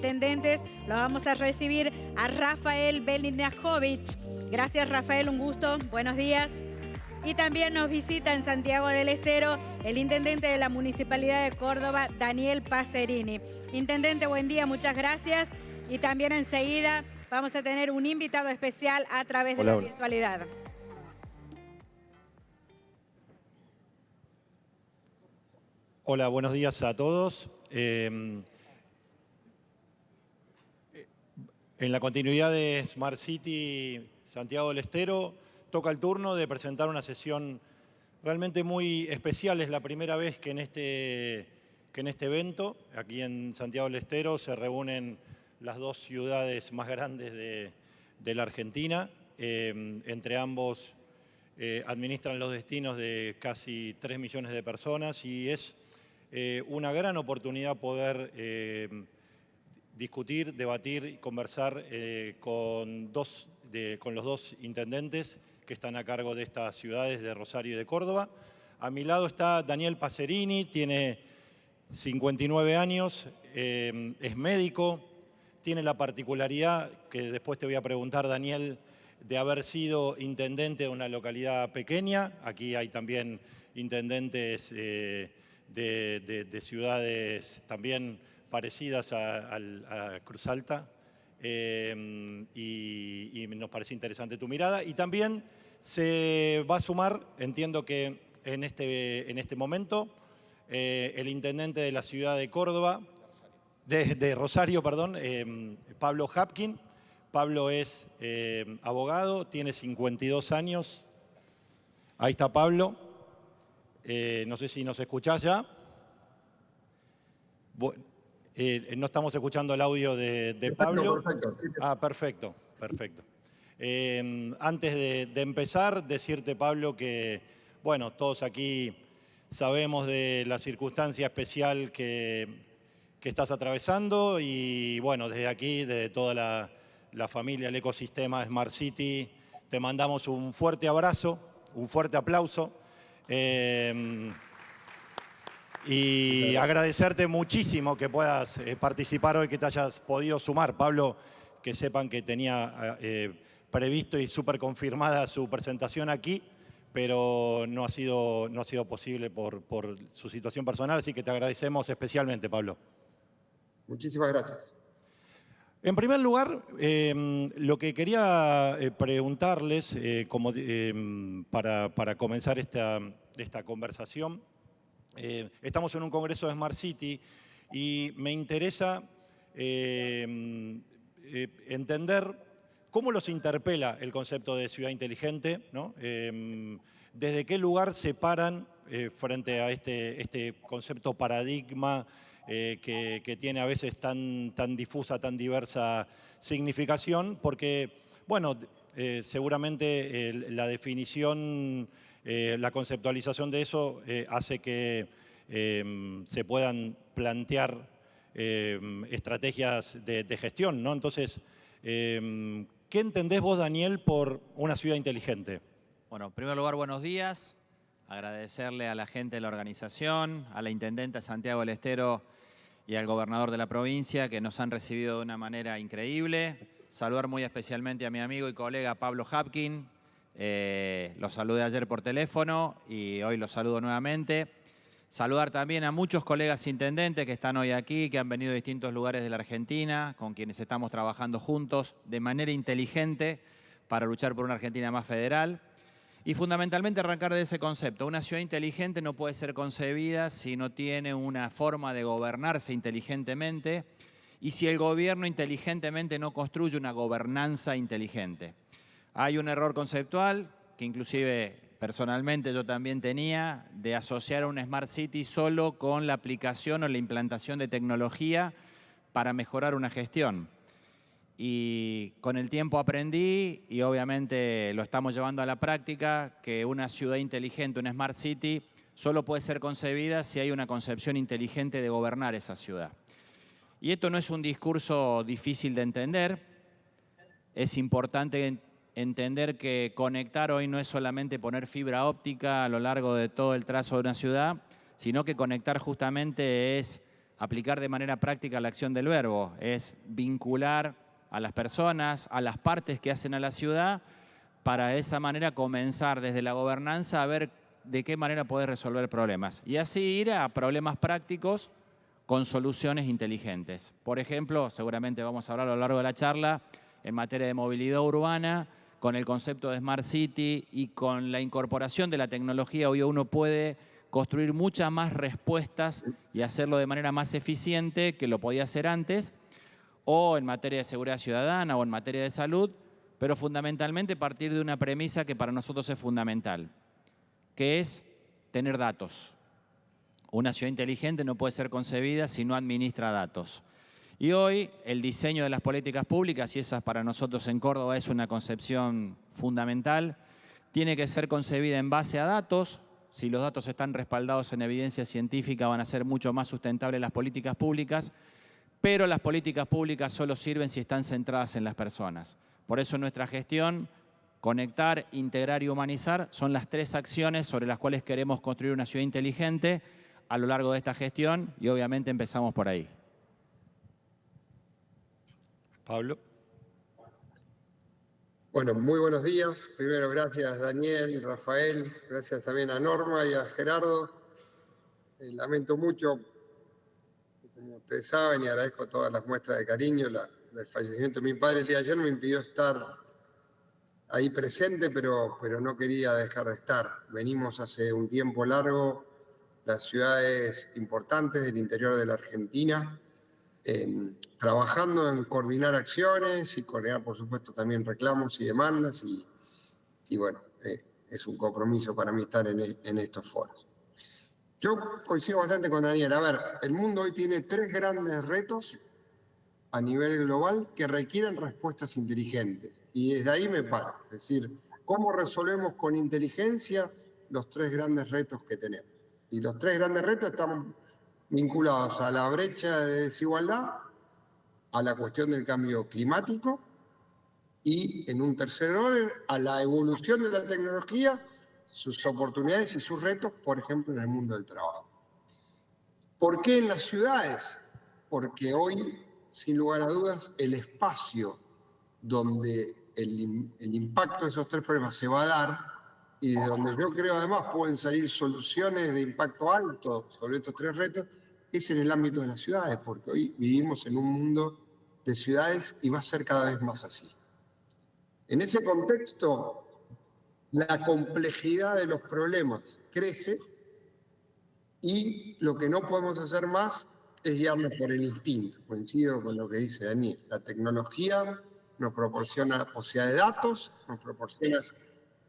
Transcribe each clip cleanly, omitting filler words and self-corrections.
intendentes, lo vamos a recibir a Rafael Belinajovic. Gracias, Rafael, un gusto. Buenos días. Y también nos visita en Santiago del Estero el intendente de la Municipalidad de Córdoba, Daniel Pacerini. Intendente, buen día, muchas gracias. Y también enseguida vamos a tener un invitado especial a través de la virtualidad. Hola, buenos días a todos. En la continuidad de Smart City Santiago del Estero, toca el turno de presentar una sesión realmente muy especial. Es la primera vez que en este evento, aquí en Santiago del Estero, se reúnen las dos ciudades más grandes de la Argentina. Entre ambos administran los destinos de casi 3 millones de personas y es una gran oportunidad poder discutir, debatir y conversar con los dos intendentes que están a cargo de estas ciudades de Rosario y de Córdoba. A mi lado está Daniel Pacerini, tiene 59 años, es médico, tiene la particularidad, que después te voy a preguntar, Daniel, de haber sido intendente de una localidad pequeña. Aquí hay también intendentes de ciudades también parecidas a Cruz Alta, y nos parece interesante tu mirada. Y también se va a sumar, entiendo que en este momento, el intendente de la ciudad de Córdoba, de Rosario, perdón, Pablo Hapkin. Pablo es abogado, tiene 52 años. Ahí está Pablo. No sé si nos escuchás ya. No estamos escuchando el audio de Pablo. Perfecto. Ah, perfecto, perfecto. Antes de empezar, decirte, Pablo, que, bueno, todos aquí sabemos de la circunstancia especial que estás atravesando y, bueno, desde aquí, desde toda la familia, el ecosistema Smart City, te mandamos un fuerte abrazo, un fuerte aplauso. Y agradecerte muchísimo que puedas participar hoy, que te hayas podido sumar. Pablo, que sepan que tenía previsto y súper confirmada su presentación aquí, pero no ha sido posible por su situación personal, así que te agradecemos especialmente, Pablo. Muchísimas gracias. En primer lugar, lo que quería preguntarles para comenzar esta conversación, estamos en un congreso de Smart City y me interesa entender cómo los interpela el concepto de ciudad inteligente, ¿no? Desde qué lugar se paran frente a este concepto paradigma que tiene a veces tan difusa, tan diversa significación, porque, bueno, seguramente la definición, la conceptualización de eso hace que se puedan plantear estrategias de gestión, ¿no? Entonces, ¿qué entendés vos, Daniel, por una ciudad inteligente? Bueno, en primer lugar, buenos días. Agradecerle a la gente de la organización, a la intendenta Santiago del Estero y al gobernador de la provincia, que nos han recibido de una manera increíble. Saludar muy especialmente a mi amigo y colega Pablo Hapkin. Lo saludé ayer por teléfono y hoy lo saludo nuevamente. Saludar también a muchos colegas intendentes que están hoy aquí, que han venido de distintos lugares de la Argentina, con quienes estamos trabajando juntos de manera inteligente para luchar por una Argentina más federal. Y fundamentalmente arrancar de ese concepto. Una ciudad inteligente no puede ser concebida si no tiene una forma de gobernarse inteligentemente y si el gobierno inteligentemente no construye una gobernanza inteligente. Hay un error conceptual que inclusive personalmente yo también tenía, de asociar a un Smart City solo con la aplicación o la implantación de tecnología para mejorar una gestión. Y con el tiempo aprendí, y obviamente lo estamos llevando a la práctica, que una ciudad inteligente, una Smart City, solo puede ser concebida si hay una concepción inteligente de gobernar esa ciudad. Y esto no es un discurso difícil de entender. Es importante entender que conectar hoy no es solamente poner fibra óptica a lo largo de todo el trazo de una ciudad, sino que conectar justamente es aplicar de manera práctica la acción del verbo, es vincular a las personas, a las partes que hacen a la ciudad, para de esa manera comenzar desde la gobernanza a ver de qué manera poder resolver problemas. Y así ir a problemas prácticos con soluciones inteligentes. Por ejemplo, seguramente vamos a hablar a lo largo de la charla, en materia de movilidad urbana, con el concepto de Smart City y con la incorporación de la tecnología, hoy uno puede construir muchas más respuestas y hacerlo de manera más eficiente que lo podía hacer antes, o en materia de seguridad ciudadana o en materia de salud, pero fundamentalmente partir de una premisa que para nosotros es fundamental, que es tener datos. Una ciudad inteligente no puede ser concebida si no administra datos. Y hoy el diseño de las políticas públicas, y esa para nosotros en Córdoba es una concepción fundamental, tiene que ser concebida en base a datos. Si los datos están respaldados en evidencia científica, van a ser mucho más sustentables las políticas públicas, pero las políticas públicas solo sirven si están centradas en las personas. Por eso nuestra gestión, conectar, integrar y humanizar, son las 3 acciones sobre las cuales queremos construir una ciudad inteligente a lo largo de esta gestión y obviamente empezamos por ahí. Pablo. Bueno, muy buenos días. Primero, gracias Daniel, Rafael, gracias también a Norma y a Gerardo. Lamento mucho, como ustedes saben, y agradezco todas las muestras de cariño. El fallecimiento de mi padre el día de ayer me impidió estar ahí presente, pero no quería dejar de estar. Venimos hace un tiempo largo, las ciudades importantes del interior de la Argentina, trabajando en coordinar acciones y coordinar, por supuesto, también reclamos y demandas. Y bueno, es un compromiso para mí estar en estos foros. Yo coincido bastante con Daniel. A ver, el mundo hoy tiene 3 grandes retos a nivel global que requieren respuestas inteligentes. Y desde ahí me paro. Es decir, ¿cómo resolvemos con inteligencia los 3 grandes retos que tenemos? Y los 3 grandes retos están vinculados a la brecha de desigualdad, a la cuestión del cambio climático y, en un tercer orden, a la evolución de la tecnología, sus oportunidades y sus retos, por ejemplo, en el mundo del trabajo. ¿Por qué en las ciudades? Porque hoy, sin lugar a dudas, el espacio donde el impacto de esos 3 problemas se va a dar y de donde yo creo además pueden salir soluciones de impacto alto sobre estos 3 retos, es en el ámbito de las ciudades, porque hoy vivimos en un mundo de ciudades y va a ser cada vez más así. En ese contexto, la complejidad de los problemas crece y lo que no podemos hacer más es guiarnos por el instinto. Coincido con lo que dice Daniel. La tecnología nos proporciona la posibilidad de datos, nos proporciona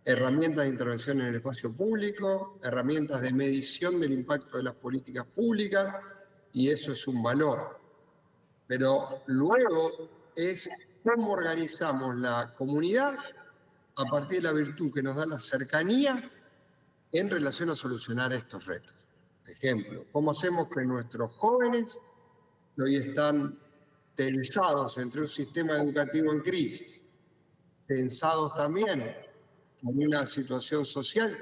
herramientas de intervención en el espacio público, herramientas de medición del impacto de las políticas públicas, y eso es un valor. Pero luego es cómo organizamos la comunidad a partir de la virtud que nos da la cercanía en relación a solucionar estos retos. Ejemplo, ¿cómo hacemos que nuestros jóvenes que hoy están tensados entre un sistema educativo en crisis, tensados también con una situación social,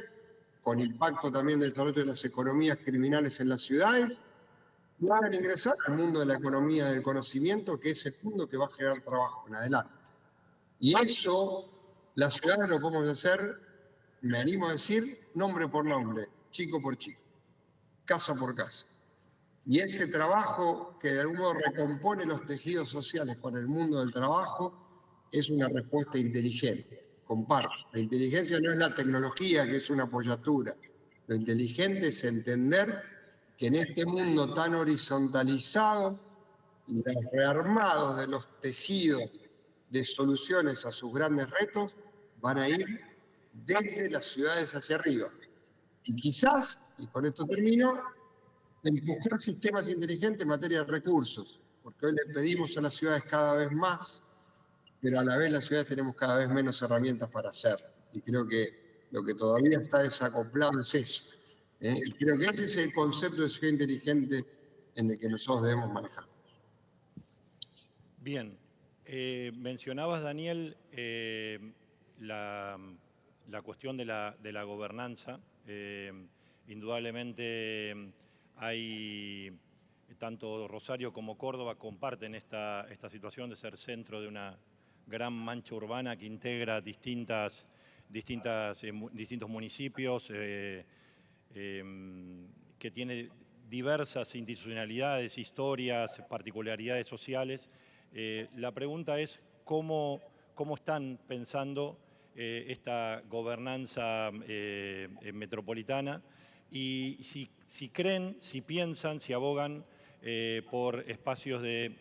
con impacto también del desarrollo de las economías criminales en las ciudades, puedan ingresar al mundo de la economía del conocimiento, que es el mundo que va a generar trabajo en adelante? Y eso, las ciudades lo podemos hacer, me animo a decir, nombre por nombre, chico por chico, casa por casa. Y ese trabajo que de algún modo recompone los tejidos sociales con el mundo del trabajo es una respuesta inteligente. Comparto. La inteligencia no es la tecnología, que es una apoyatura. Lo inteligente es entender que en este mundo tan horizontalizado, los rearmados de los tejidos de soluciones a sus grandes retos van a ir desde las ciudades hacia arriba. Y quizás, y con esto termino, empujar sistemas inteligentes en materia de recursos, porque hoy le pedimos a las ciudades cada vez más, pero a la vez las ciudades tenemos cada vez menos herramientas para hacerlo. Y creo que lo que todavía está desacoplado es eso. Y creo que ese es el concepto de ciudad inteligente en el que nosotros debemos manejar. Bien, mencionabas, Daniel, la cuestión de la gobernanza. Indudablemente hay tanto Rosario como Córdoba comparten esta situación de ser centro de una gran mancha urbana que integra distintos municipios, que tiene diversas institucionalidades, historias, particularidades sociales. La pregunta es cómo están pensando esta gobernanza metropolitana y si creen, si piensan, si abogan por espacios de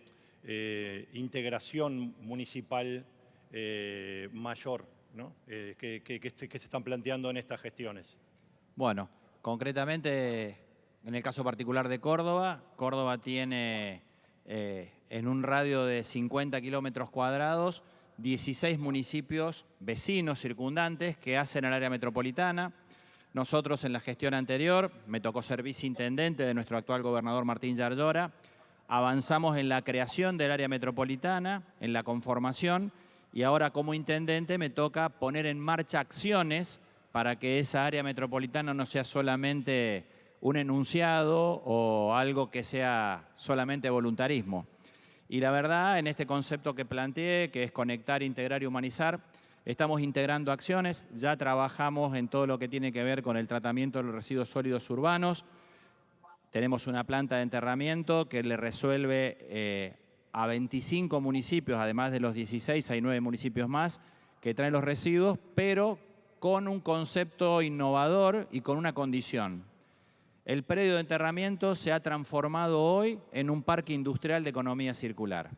integración municipal mayor, ¿no? que se están planteando en estas gestiones. Bueno, concretamente, en el caso particular de Córdoba, Córdoba tiene en un radio de 50 kilómetros cuadrados 16 municipios vecinos circundantes que hacen el área metropolitana. Nosotros en la gestión anterior, me tocó ser viceintendente de nuestro actual gobernador Martín Yarlora, avanzamos en la creación del área metropolitana, en la conformación, y ahora como intendente me toca poner en marcha acciones para que esa área metropolitana no sea solamente un enunciado o algo que sea solamente voluntarismo. Y la verdad, en este concepto que planteé, que es conectar, integrar y humanizar, estamos integrando acciones, ya trabajamos en todo lo que tiene que ver con el tratamiento de los residuos sólidos urbanos. Tenemos una planta de enterramiento que le resuelve a 25 municipios, además de los 16, hay 9 municipios más que traen los residuos, pero con un concepto innovador y con una condición. El predio de enterramiento se ha transformado hoy en un parque industrial de economía circular.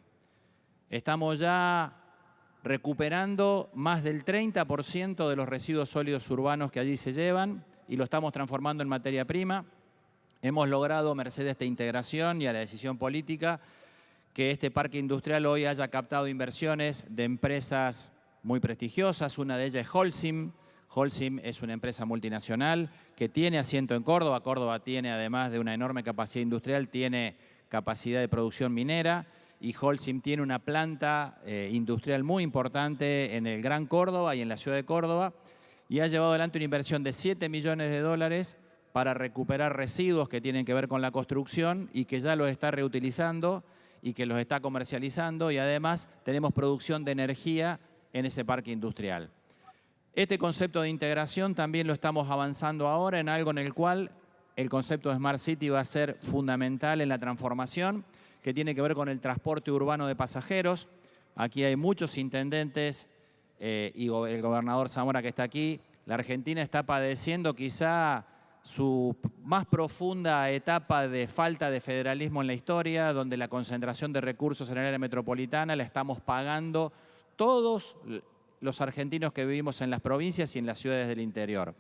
Estamos ya recuperando más del 30% de los residuos sólidos urbanos que allí se llevan y lo estamos transformando en materia prima. Hemos logrado, merced a esta integración y a la decisión política, que este parque industrial hoy haya captado inversiones de empresas muy prestigiosas. Una de ellas es Holcim. Holcim es una empresa multinacional que tiene asiento en Córdoba. Córdoba tiene, además de una enorme capacidad industrial, tiene capacidad de producción minera. Y Holcim tiene una planta industrial muy importante en el Gran Córdoba y en la ciudad de Córdoba. Y ha llevado adelante una inversión de $7 millones para recuperar residuos que tienen que ver con la construcción y que ya los está reutilizando y que los está comercializando. Y además tenemos producción de energía en ese parque industrial. Este concepto de integración también lo estamos avanzando ahora en algo en el cual el concepto de Smart City va a ser fundamental en la transformación, que tiene que ver con el transporte urbano de pasajeros. Aquí hay muchos intendentes y el gobernador Zamora que está aquí. La Argentina está padeciendo quizá su más profunda etapa de falta de federalismo en la historia, donde la concentración de recursos en el área metropolitana la estamos pagando todos los argentinos que vivimos en las provincias y en las ciudades del interior.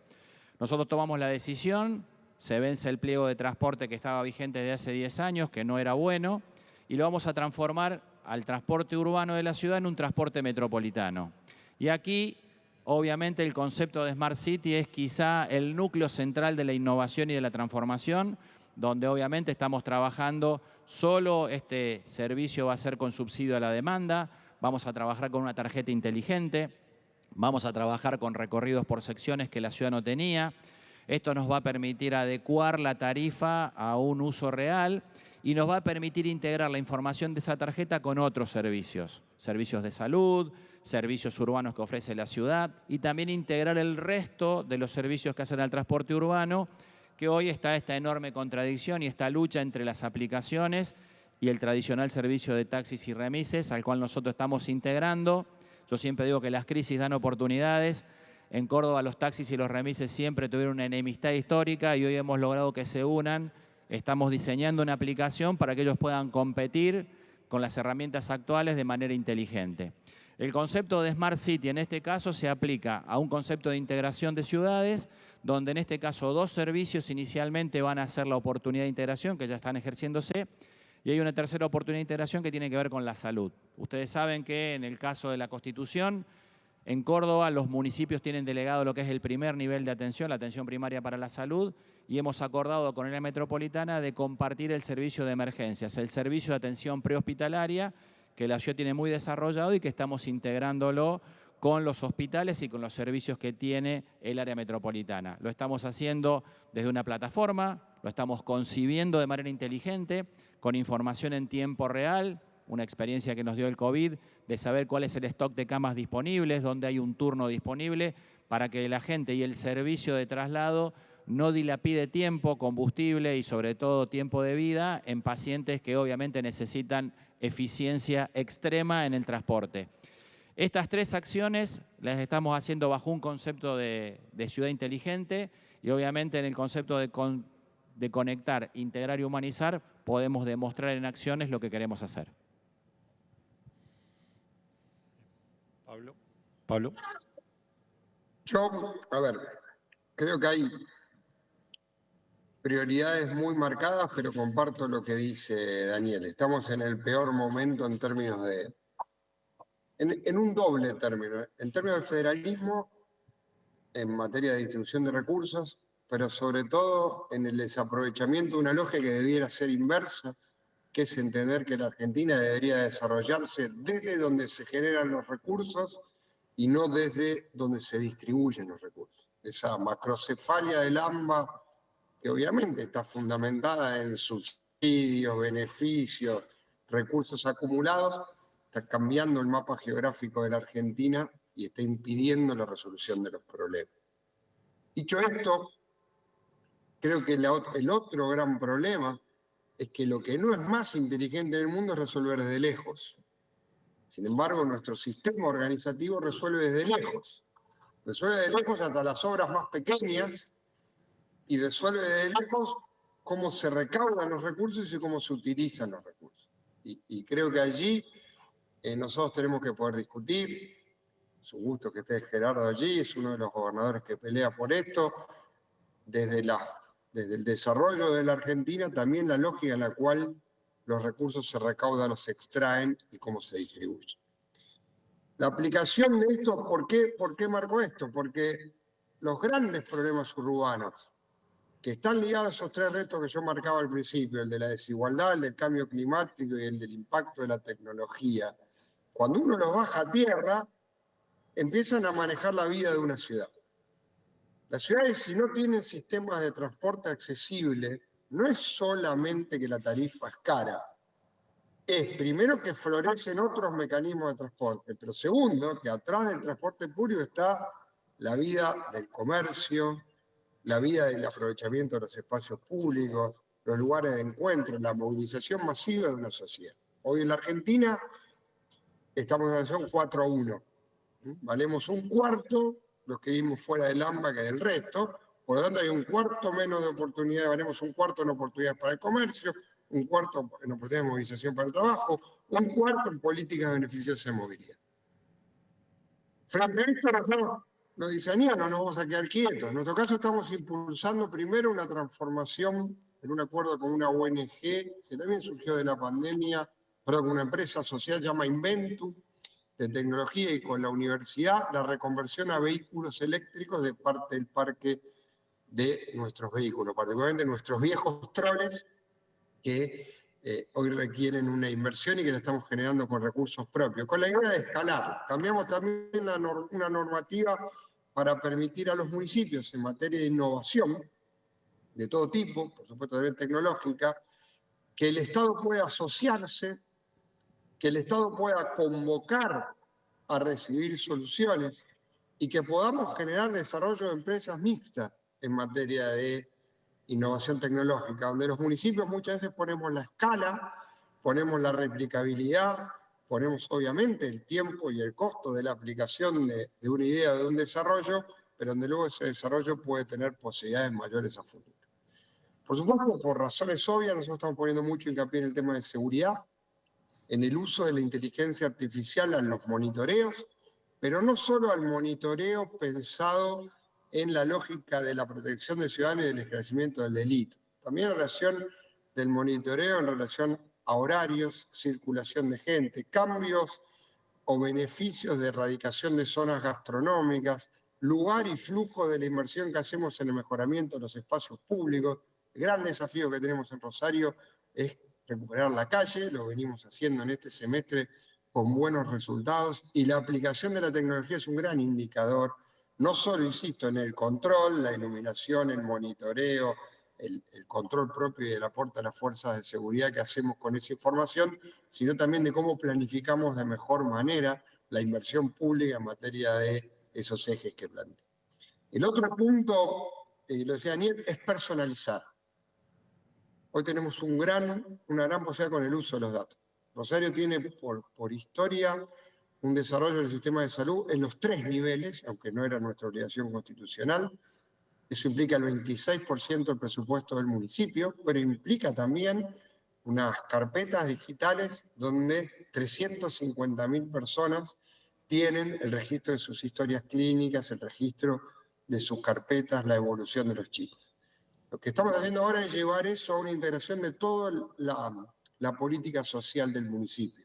Nosotros tomamos la decisión, se vence el pliego de transporte que estaba vigente desde hace 10 años, que no era bueno, y lo vamos a transformar al transporte urbano de la ciudad en un transporte metropolitano. Y aquí, obviamente, el concepto de Smart City es quizá el núcleo central de la innovación y de la transformación, donde obviamente estamos trabajando, solo este servicio va a ser con subsidio a la demanda, vamos a trabajar con una tarjeta inteligente, vamos a trabajar con recorridos por secciones que la ciudad no tenía. Esto nos va a permitir adecuar la tarifa a un uso real y nos va a permitir integrar la información de esa tarjeta con otros servicios. Servicios de salud, servicios urbanos que ofrece la ciudad y también integrar el resto de los servicios que hacen al transporte urbano, que hoy está esta enorme contradicción y esta lucha entre las aplicaciones y el tradicional servicio de taxis y remises al cual nosotros estamos integrando. Yo siempre digo que las crisis dan oportunidades. En Córdoba los taxis y los remises siempre tuvieron una enemistad histórica y hoy hemos logrado que se unan. Estamos diseñando una aplicación para que ellos puedan competir con las herramientas actuales de manera inteligente. El concepto de Smart City en este caso se aplica a un concepto de integración de ciudades, donde en este caso 2 servicios inicialmente van a ser la oportunidad de integración que ya están ejerciéndose. Y hay una tercera oportunidad de integración que tiene que ver con la salud. Ustedes saben que en el caso de la Constitución, en Córdoba los municipios tienen delegado lo que es el primer nivel de atención, la atención primaria para la salud, y hemos acordado con la metropolitana de compartir el servicio de emergencias, el servicio de atención prehospitalaria, que la ciudad tiene muy desarrollado y que estamos integrándolo con los hospitales y con los servicios que tiene el área metropolitana. Lo estamos haciendo desde una plataforma, lo estamos concibiendo de manera inteligente, con información en tiempo real, una experiencia que nos dio el COVID, de saber cuál es el stock de camas disponibles, dónde hay un turno disponible, para que la gente y el servicio de traslado no dilapide tiempo, combustible y sobre todo tiempo de vida en pacientes que obviamente necesitan eficiencia extrema en el transporte. Estas 3 acciones las estamos haciendo bajo un concepto de ciudad inteligente y obviamente en el concepto de conectar, integrar y humanizar podemos demostrar en acciones lo que queremos hacer. Pablo. Yo, a ver, creo que hay prioridades muy marcadas, pero comparto lo que dice Daniel. Estamos en el peor momento en términos de... En un doble término. En términos del federalismo, en materia de distribución de recursos, pero sobre todo en el desaprovechamiento de una lógica que debiera ser inversa, que es entender que la Argentina debería desarrollarse desde donde se generan los recursos y no desde donde se distribuyen los recursos. Esa macrocefalia del AMBA, que obviamente está fundamentada en subsidios, beneficios, recursos acumulados, está cambiando el mapa geográfico de la Argentina y está impidiendo la resolución de los problemas. Dicho esto, creo que el otro gran problema es que lo que no es más inteligente en el mundo es resolver desde lejos. Sin embargo, nuestro sistema organizativo resuelve desde lejos. Resuelve desde lejos hasta las obras más pequeñas y resuelve desde lejos cómo se recaudan los recursos y cómo se utilizan los recursos. Y creo que allí nosotros tenemos que poder discutir. Es un gusto que esté Gerardo allí, es uno de los gobernadores que pelea por esto. Desde el desarrollo de la Argentina, también la lógica en la cual los recursos se recaudan, los extraen y cómo se distribuyen. La aplicación de esto, ¿por qué marco esto? Porque los grandes problemas urbanos que están ligados a esos 3 retos que yo marcaba al principio, el de la desigualdad, el del cambio climático y el del impacto de la tecnología, cuando uno los baja a tierra, empiezan a manejar la vida de una ciudad. Las ciudades, si no tienen sistemas de transporte accesible, no es solamente que la tarifa es cara, es primero que florecen otros mecanismos de transporte, pero segundo, que atrás del transporte público está la vida del comercio, la vida del aprovechamiento de los espacios públicos, los lugares de encuentro, la movilización masiva de una sociedad. Hoy en la Argentina estamos en una relación 4-1. Valemos un cuarto los que vivimos fuera del AMBA que del resto, por lo tanto hay un cuarto menos de oportunidades, valemos un cuarto en oportunidades para el comercio, un cuarto en oportunidades de movilización para el trabajo, un cuarto en políticas beneficiosas de movilidad. Frente a esto nosotros, lo diseñamos, no nos vamos a quedar quietos. En nuestro caso estamos impulsando primero una transformación en un acuerdo con una ONG que también surgió de la pandemia, con una empresa social llamada Inventum, de tecnología y con la universidad, la reconversión a vehículos eléctricos de parte del parque de nuestros vehículos, particularmente nuestros viejos troles que hoy requieren una inversión y que la estamos generando con recursos propios, con la idea de escalar. Cambiamos también una normativa para permitir a los municipios en materia de innovación, de todo tipo, por supuesto también tecnológica, que el Estado pueda asociarse, que el Estado pueda convocar a recibir soluciones y que podamos generar desarrollo de empresas mixtas en materia de innovación tecnológica, donde los municipios muchas veces ponemos la escala, ponemos la replicabilidad, ponemos obviamente el tiempo y el costo de la aplicación de una idea o de un desarrollo, pero donde luego ese desarrollo puede tener posibilidades mayores a futuro. Por supuesto, por razones obvias, nosotros estamos poniendo mucho hincapié en el tema de seguridad, en el uso de la inteligencia artificial en los monitoreos, pero no solo al monitoreo pensado en la lógica de la protección de ciudadanos y del esclarecimiento del delito. También en relación del monitoreo en relación a horarios, circulación de gente, cambios o beneficios de erradicación de zonas gastronómicas, lugar y flujo de la inversión que hacemos en el mejoramiento de los espacios públicos. El gran desafío que tenemos en Rosario es recuperar la calle, lo venimos haciendo en este semestre con buenos resultados, y la aplicación de la tecnología es un gran indicador, no solo, insisto, en el control, la iluminación, el monitoreo, el control propio y el aporte a las fuerzas de seguridad que hacemos con esa información, sino también de cómo planificamos de mejor manera la inversión pública en materia de esos ejes que planteé. El otro punto, lo decía Daniel, es personalizar. Hoy tenemos una gran posibilidad con el uso de los datos. Rosario tiene por historia un desarrollo del sistema de salud en los 3 niveles, aunque no era nuestra obligación constitucional. Eso implica el 26% del presupuesto del municipio, pero implica también unas carpetas digitales donde 350.000 personas tienen el registro de sus historias clínicas, el registro de sus carpetas, la evolución de los chicos. Lo que estamos haciendo ahora es llevar eso a una integración de toda la política social del municipio.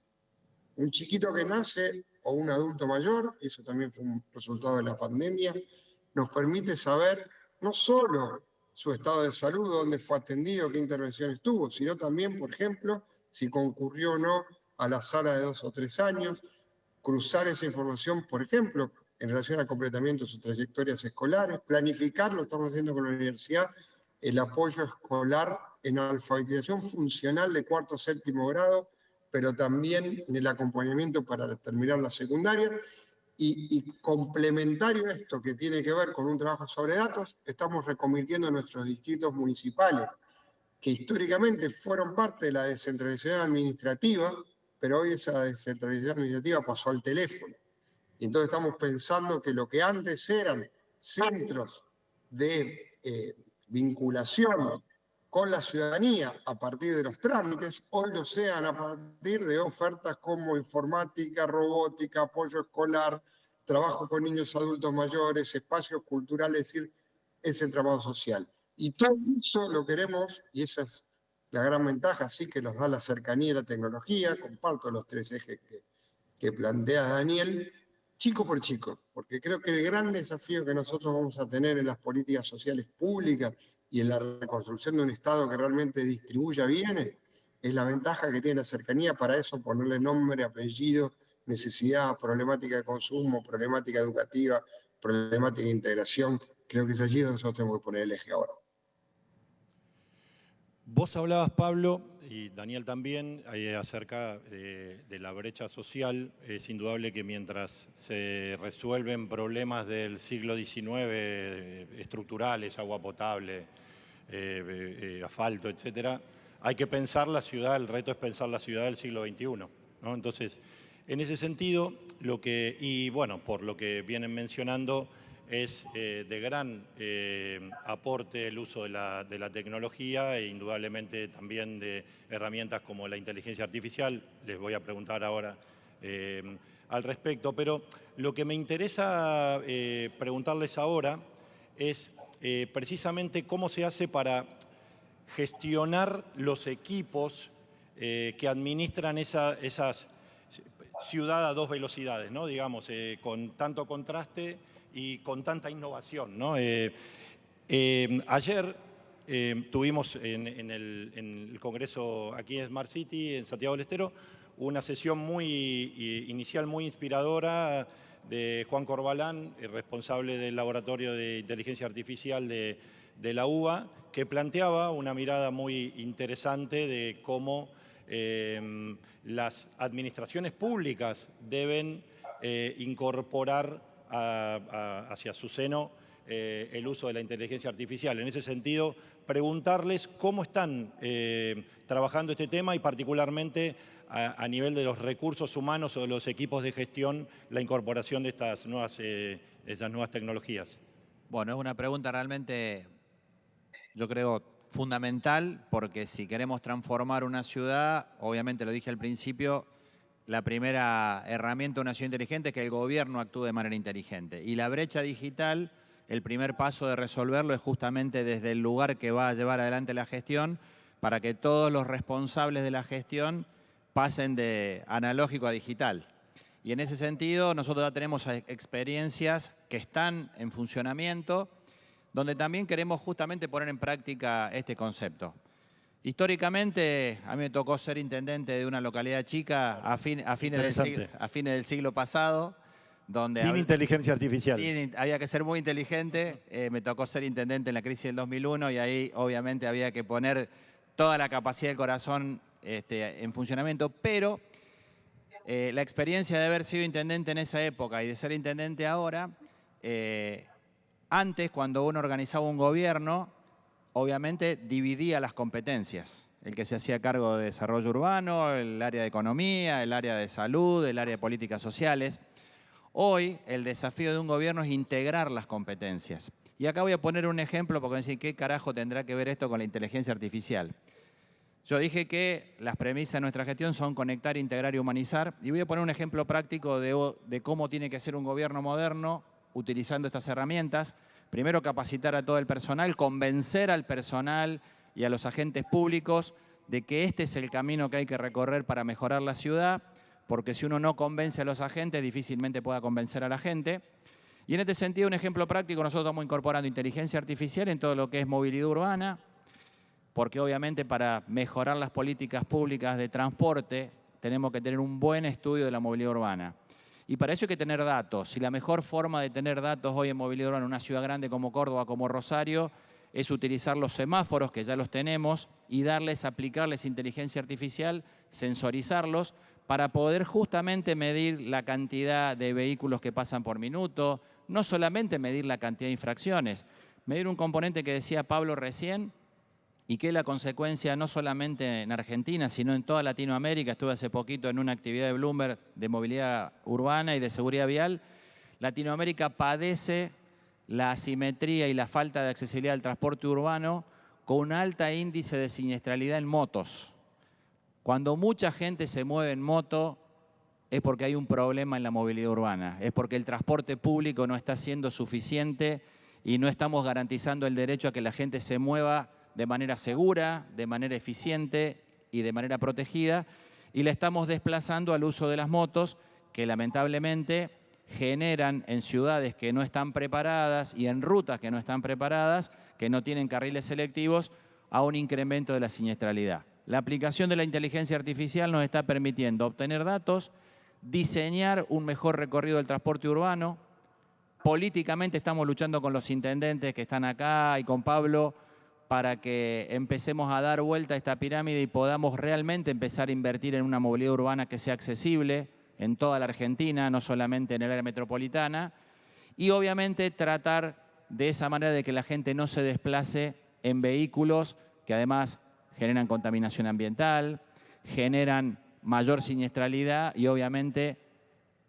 Un chiquito que nace o un adulto mayor, eso también fue un resultado de la pandemia, nos permite saber no solo su estado de salud, dónde fue atendido, qué intervenciones tuvo, sino también, por ejemplo, si concurrió o no a la sala de 2 o 3 años, cruzar esa información, por ejemplo, en relación al completamiento de sus trayectorias escolares, planificar, lo estamos haciendo con la universidad, el apoyo escolar en alfabetización funcional de 4º o 7º grado, pero también en el acompañamiento para terminar la secundaria. Y complementario a esto que tiene que ver con un trabajo sobre datos, estamos reconvirtiendo nuestros distritos municipales, que históricamente fueron parte de la descentralización administrativa, pero hoy esa descentralización administrativa pasó al teléfono. Y entonces estamos pensando que lo que antes eran centros de vinculación con la ciudadanía a partir de los trámites, hoy lo sean a partir de ofertas como informática, robótica, apoyo escolar, trabajo con niños adultos mayores, espacios culturales, es decir, ese entramado social. Y todo eso lo queremos, y esa es la gran ventaja, sí que nos da la cercanía y la tecnología, comparto los 3 ejes que plantea Daniel, chico por chico, porque creo que el gran desafío que nosotros vamos a tener en las políticas sociales públicas y en la reconstrucción de un Estado que realmente distribuya bienes, es la ventaja que tiene la cercanía, para eso ponerle nombre, apellido, necesidad, problemática de consumo, problemática educativa, problemática de integración. Creo que es allí donde nosotros tenemos que poner el eje ahora. Vos hablabas, Pablo, y Daniel también, acerca de la brecha social. Es indudable que mientras se resuelven problemas del siglo XIX, estructurales, agua potable, asfalto, etcétera, hay que pensar la ciudad, el reto es pensar la ciudad del siglo XXI, ¿no? Entonces, en ese sentido, por lo que vienen mencionando, es de gran aporte el uso de la tecnología e indudablemente también de herramientas como la inteligencia artificial. Les voy a preguntar ahora al respecto, pero lo que me interesa preguntarles ahora es precisamente cómo se hace para gestionar los equipos que administran esas ciudad a 2 velocidades, ¿no? Digamos, con tanto contraste y con tanta innovación, ¿no? Ayer tuvimos en el Congreso aquí en Smart City, en Santiago del Estero, una sesión inicial muy inspiradora de Juan Corbalán, el responsable del Laboratorio de Inteligencia Artificial de la UBA, que planteaba una mirada muy interesante de cómo las administraciones públicas deben incorporar hacia su seno el uso de la inteligencia artificial. En ese sentido, preguntarles cómo están trabajando este tema y particularmente a nivel de los recursos humanos o de los equipos de gestión, la incorporación de estas nuevas tecnologías. Bueno, es una pregunta realmente, yo creo, fundamental, porque si queremos transformar una ciudad, obviamente lo dije al principio, la primera herramienta de una ciudad inteligente es que el gobierno actúe de manera inteligente. Y la brecha digital, el primer paso de resolverlo es justamente desde el lugar que va a llevar adelante la gestión, para que todos los responsables de la gestión pasen de analógico a digital. Y en ese sentido, nosotros ya tenemos experiencias que están en funcionamiento, donde también queremos justamente poner en práctica este concepto. Históricamente, a mí me tocó ser intendente de una localidad chica a fines del siglo pasado, donde sin inteligencia artificial. había que ser muy inteligente. Me tocó ser intendente en la crisis del 2001 y ahí obviamente había que poner toda la capacidad del corazón en funcionamiento, pero la experiencia de haber sido intendente en esa época y de ser intendente ahora, antes cuando uno organizaba un gobierno, obviamente dividía las competencias. El que se hacía cargo de desarrollo urbano, el área de economía, el área de salud, el área de políticas sociales. Hoy el desafío de un gobierno es integrar las competencias. Y acá voy a poner un ejemplo porque me dicen, ¿qué carajo tendrá que ver esto con la inteligencia artificial? Yo dije que las premisas de nuestra gestión son conectar, integrar y humanizar. Y voy a poner un ejemplo práctico de cómo tiene que ser un gobierno moderno utilizando estas herramientas. Primero, capacitar a todo el personal, convencer al personal y a los agentes públicos de que este es el camino que hay que recorrer para mejorar la ciudad, porque si uno no convence a los agentes, difícilmente pueda convencer a la gente. Y en este sentido, un ejemplo práctico, nosotros estamos incorporando inteligencia artificial en todo lo que es movilidad urbana, porque obviamente para mejorar las políticas públicas de transporte tenemos que tener un buen estudio de la movilidad urbana. Y para eso hay que tener datos. Y la mejor forma de tener datos hoy en movilidad urbana en una ciudad grande como Córdoba, como Rosario, es utilizar los semáforos, que ya los tenemos, y aplicarles inteligencia artificial, sensorizarlos, para poder justamente medir la cantidad de vehículos que pasan por minuto, no solamente medir la cantidad de infracciones, medir un componente que decía Pablo recién, y que es la consecuencia no solamente en Argentina, sino en toda Latinoamérica. Estuve hace poquito en una actividad de Bloomberg de movilidad urbana y de seguridad vial. Latinoamérica padece la asimetría y la falta de accesibilidad al transporte urbano con un alto índice de siniestralidad en motos. Cuando mucha gente se mueve en moto es porque hay un problema en la movilidad urbana, es porque el transporte público no está siendo suficiente y no estamos garantizando el derecho a que la gente se mueva de manera segura, de manera eficiente y de manera protegida, y la estamos desplazando al uso de las motos, que lamentablemente generan en ciudades que no están preparadas y en rutas que no están preparadas, que no tienen carriles selectivos, a un incremento de la siniestralidad. La aplicación de la inteligencia artificial nos está permitiendo obtener datos, diseñar un mejor recorrido del transporte urbano. Políticamente estamos luchando con los intendentes que están acá y con Pablo para que empecemos a dar vuelta a esta pirámide y podamos realmente empezar a invertir en una movilidad urbana que sea accesible en toda la Argentina, no solamente en el área metropolitana, y obviamente tratar de esa manera de que la gente no se desplace en vehículos que además generan contaminación ambiental, generan mayor siniestralidad y obviamente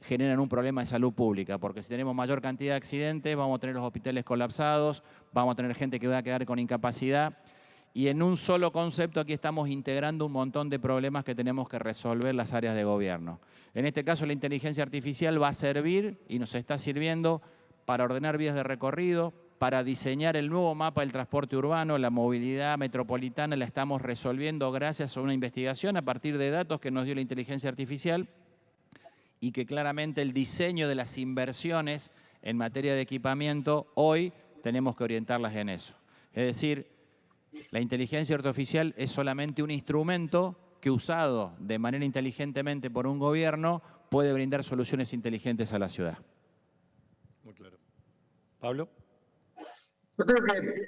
generan un problema de salud pública, porque si tenemos mayor cantidad de accidentes, vamos a tener los hospitales colapsados, vamos a tener gente que va a quedar con incapacidad, y en un solo concepto aquí estamos integrando un montón de problemas que tenemos que resolver las áreas de gobierno. En este caso la inteligencia artificial va a servir y nos está sirviendo para ordenar vías de recorrido, para diseñar el nuevo mapa del transporte urbano, la movilidad metropolitana la estamos resolviendo gracias a una investigación a partir de datos que nos dio la inteligencia artificial, y que claramente el diseño de las inversiones en materia de equipamiento, hoy tenemos que orientarlas en eso. Es decir, la inteligencia artificial es solamente un instrumento que usado de manera inteligentemente por un gobierno puede brindar soluciones inteligentes a la ciudad. Muy claro. ¿Pablo? Yo creo que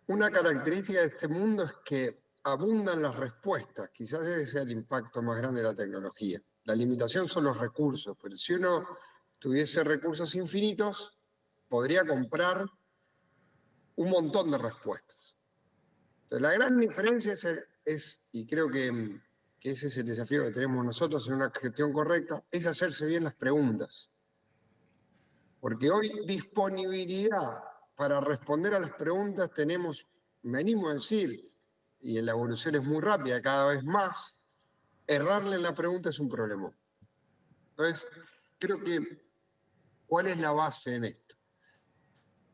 una característica de este mundo es que abundan las respuestas. Quizás ese sea el impacto más grande de la tecnología. La limitación son los recursos, pero si uno tuviese recursos infinitos, podría comprar un montón de respuestas. Entonces, la gran diferencia es y creo que ese es el desafío que tenemos nosotros en una gestión correcta, es hacerse bien las preguntas. Porque hoy disponibilidad para responder a las preguntas tenemos, venimos a decir, y la evolución es muy rápida cada vez más, errarle en la pregunta es un problema. Entonces, creo que, ¿cuál es la base en esto?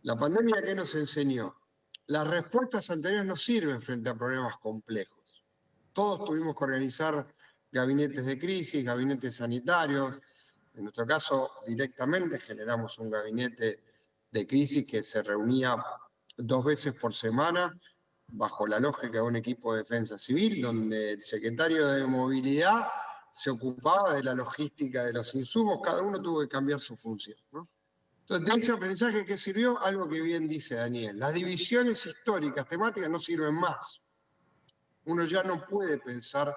La pandemia, ¿qué nos enseñó? Las respuestas anteriores no sirven frente a problemas complejos. Todos tuvimos que organizar gabinetes de crisis, gabinetes sanitarios. En nuestro caso, directamente generamos un gabinete de crisis que se reunía 2 veces por semana, bajo la lógica de un equipo de defensa civil, donde el secretario de Movilidad se ocupaba de la logística de los insumos, cada uno tuvo que cambiar su función, ¿no? Entonces, de ese aprendizaje, ¿qué sirvió? Algo que bien dice Daniel. Las divisiones históricas, temáticas, no sirven más. Uno ya no puede pensar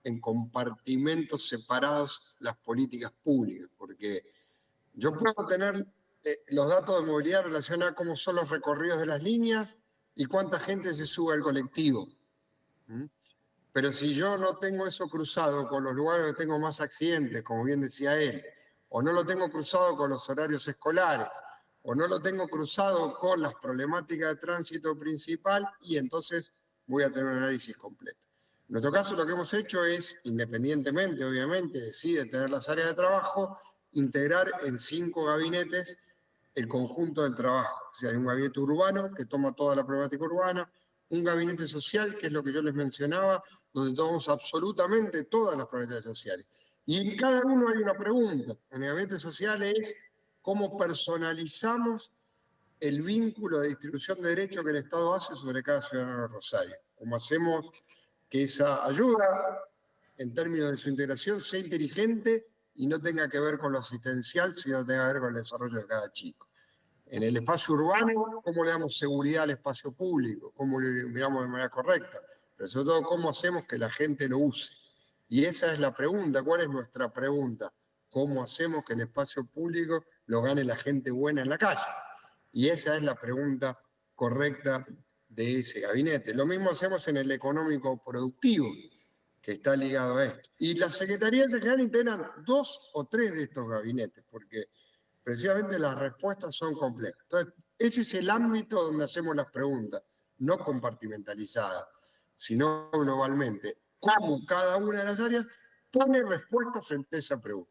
en compartimentos separados las políticas públicas, porque yo puedo tener los datos de movilidad relacionados a cómo son los recorridos de las líneas y cuánta gente se sube al colectivo. Pero si yo no tengo eso cruzado con los lugares donde tengo más accidentes, como bien decía él, o no lo tengo cruzado con los horarios escolares, o no lo tengo cruzado con las problemáticas de tránsito principal, y entonces voy a tener un análisis completo. En nuestro caso lo que hemos hecho es, independientemente, obviamente, decide tener las áreas de trabajo, integrar en 5 gabinetes el conjunto del trabajo. O sea, hay un gabinete urbano que toma toda la problemática urbana, un gabinete social, que es lo que yo les mencionaba, donde tomamos absolutamente todas las problemáticas sociales. Y en cada uno hay una pregunta. En el gabinete social es cómo personalizamos el vínculo de distribución de derechos que el Estado hace sobre cada ciudadano de Rosario. Cómo hacemos que esa ayuda, en términos de su integración, sea inteligente y no tenga que ver con lo asistencial, sino tenga que ver con el desarrollo de cada chico. En el espacio urbano, ¿cómo le damos seguridad al espacio público? ¿Cómo lo miramos de manera correcta? Pero sobre todo, ¿cómo hacemos que la gente lo use? Y esa es la pregunta. ¿Cuál es nuestra pregunta? ¿Cómo hacemos que el espacio público lo gane la gente buena en la calle? Y esa es la pregunta correcta de ese gabinete. Lo mismo hacemos en el económico productivo, que está ligado a esto. Y las secretarías en general integran 2 o 3 de estos gabinetes, porque precisamente las respuestas son complejas. Entonces, ese es el ámbito donde hacemos las preguntas, no compartimentalizadas, sino globalmente. Cómo cada una de las áreas pone respuesta frente a esa pregunta.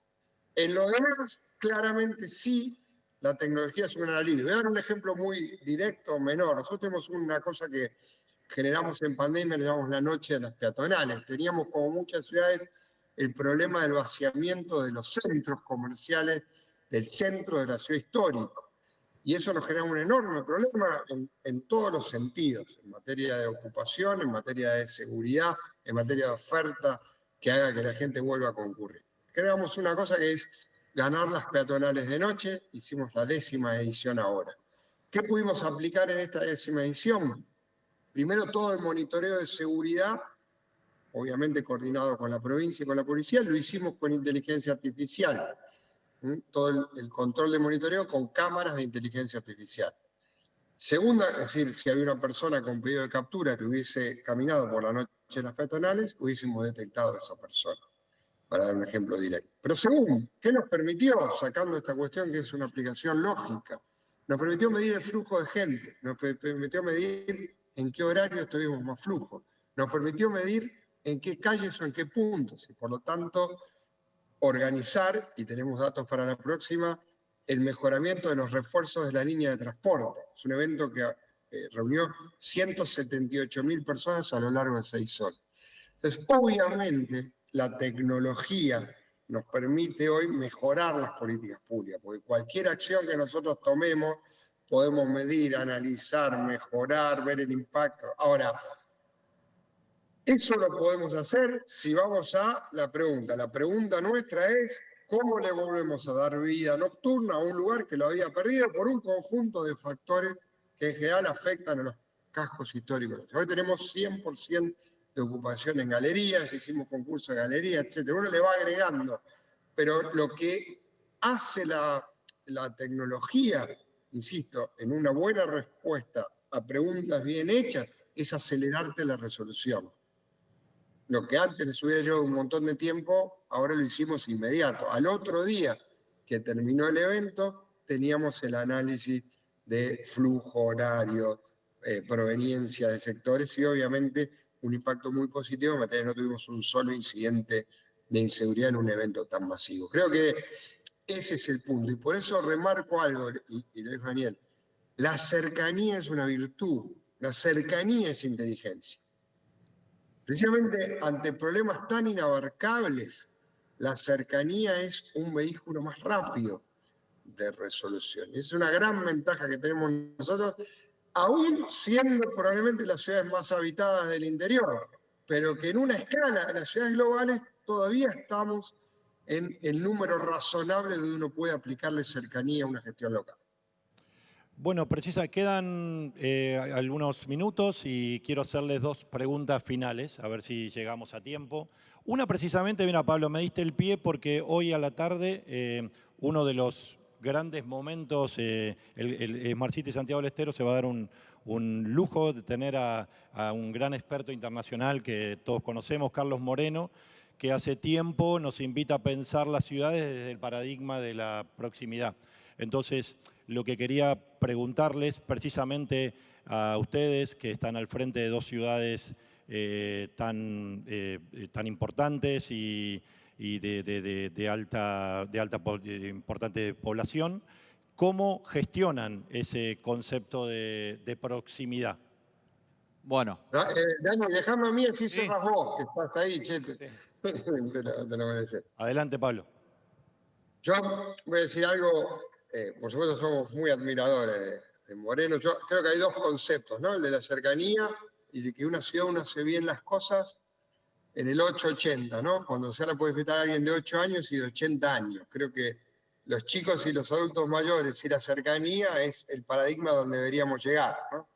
En lo demás, claramente sí, la tecnología es una línea. Voy a dar un ejemplo muy directo, menor. Nosotros tenemos una cosa que generamos en pandemia, le llamamos la noche de las peatonales. Teníamos, como muchas ciudades, el problema del vaciamiento de los centros comerciales del centro de la ciudad histórica. Y eso nos genera un enorme problema en todos los sentidos, en materia de ocupación, en materia de seguridad, en materia de oferta, que haga que la gente vuelva a concurrir. Creamos una cosa que es ganar las peatonales de noche, hicimos la 10ª edición ahora. ¿Qué pudimos aplicar en esta 10ª edición? Primero, todo el monitoreo de seguridad, obviamente coordinado con la provincia y con la policía, lo hicimos con inteligencia artificial. Todo el control de monitoreo con cámaras de inteligencia artificial. Segunda, es decir, si había una persona con pedido de captura que hubiese caminado por la noche en las peatonales, hubiésemos detectado a esa persona, para dar un ejemplo directo. Pero segundo, ¿qué nos permitió, sacando esta cuestión que es una aplicación lógica? Nos permitió medir el flujo de gente, nos permitió medir en qué horario tuvimos más flujo, nos permitió medir en qué calles o en qué puntos, y por lo tanto organizar, y tenemos datos para la próxima, el mejoramiento de los refuerzos de la línea de transporte. Es un evento que reunió 178.000 personas a lo largo de 6 horas. Entonces, obviamente, la tecnología nos permite hoy mejorar las políticas públicas, porque cualquier acción que nosotros tomemos, podemos medir, analizar, mejorar, ver el impacto. Ahora, eso lo podemos hacer si vamos a la pregunta. La pregunta nuestra es, ¿cómo le volvemos a dar vida nocturna a un lugar que lo había perdido por un conjunto de factores que en general afectan a los cascos históricos? Hoy tenemos 100% de ocupación en galerías, hicimos concursos de galerías, etc. Uno le va agregando, pero lo que hace la tecnología, insisto, en una buena respuesta a preguntas bien hechas, es acelerarte la resolución. Lo que antes les hubiera llevado un montón de tiempo, ahora lo hicimos inmediato. Al otro día que terminó el evento, teníamos el análisis de flujo horario, proveniencia de sectores y obviamente un impacto muy positivo en materia de no tuvimos un solo incidente de inseguridad en un evento tan masivo. Creo que ese es el punto y por eso remarco algo, y lo dijo Daniel, la cercanía es una virtud, la cercanía es inteligencia. Precisamente ante problemas tan inabarcables, la cercanía es un vehículo más rápido de resolución. Es una gran ventaja que tenemos nosotros, aún siendo probablemente las ciudades más habitadas del interior, pero que en una escala de las ciudades globales todavía estamos en el número razonable donde uno puede aplicarle cercanía a una gestión local. Bueno, quedan algunos minutos y quiero hacerles dos preguntas finales, a ver si llegamos a tiempo. Una precisamente, mira Pablo, me diste el pie porque hoy a la tarde uno de los grandes momentos, el Smart City Santiago del Estero se va a dar un lujo de tener a un gran experto internacional que todos conocemos, Carlos Moreno, que hace tiempo nos invita a pensar las ciudades desde el paradigma de la proximidad. Entonces, lo que quería preguntarles precisamente a ustedes que están al frente de dos ciudades tan importantes y de alta importante población, ¿cómo gestionan ese concepto de proximidad? Bueno. Dani, déjame a mí así Sí. cerras vos, que estás ahí, che. Sí. Te lo mereces. Adelante, Pablo. Yo voy a decir algo, por supuesto somos muy admiradores de Moreno. Yo creo que hay dos conceptos, ¿no? El de la cercanía y de que una ciudad uno hace bien las cosas en el 880, ¿no? Cuando se le puede visitar a alguien de 8 años y de 80 años. Creo que los chicos y los adultos mayores y la cercanía es el paradigma donde deberíamos llegar, ¿no?